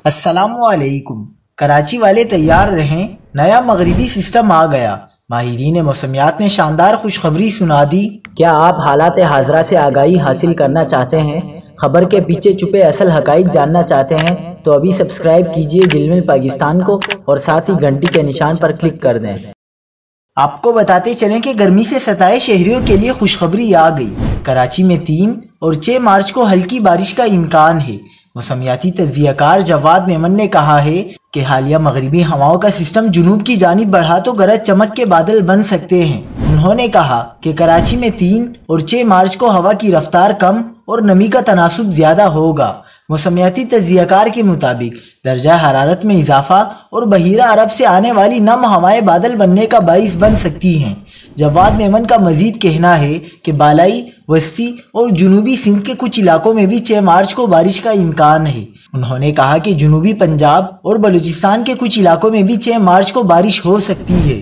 السلام علیکم۔ کراچی والے تیار رہیں، نیا مغربی سسٹم آ گیا۔ ماہرین موسمیات نے شاندار خوشخبری سنا دی۔ کیا آپ حالات حاضرہ سے آگاہی حاصل کرنا چاہتے ہیں؟ خبر کے پیچھے چھپے اصل حقائق جاننا چاہتے ہیں تو ابھی سبسکرائب کیجئے جلمل پاکستان کو اور ساتھ ہی گھنٹی کے نشان پر کلک کر دیں۔ آپ کو بتاتے چلیں کہ گرمی سے ستائے شہریوں کے لیے خوشخبری آ گئی۔ کراچی میں 3 اور 6 مارچ کو ہلکی بارش کا امکان ہے۔ موسمیاتی تجزیہ کار جواد میمن نے کہا ہے کہ حالیہ مغربی ہواؤں کا سسٹم جنوب کی جانب بڑھا تو گرج چمک کے بادل بن سکتے ہیں۔ انہوں نے کہا کہ کراچی میں 3 اور 6 مارچ کو ہوا کی رفتار کم اور نمی کا تناسب زیادہ ہوگا۔ موسمیاتی تجزیہ کار کے مطابق درجہ حرارت میں اضافہ اور بحیرہ عرب سے آنے والی نم ہوائیں بادل بننے کا باعث بن سکتی ہیں۔ جواد میمن کا مزید کہنا ہے کہ بالائی، وسطی اور جنوبی سندھ کے کچھ علاقوں میں بھی 6 مارچ کو بارش کا امکان ہے۔ انہوں نے کہا کہ جنوبی پنجاب اور بلوچستان کے کچھ علاقوں میں بھی 6 مارچ کو بارش ہو سکتی ہے۔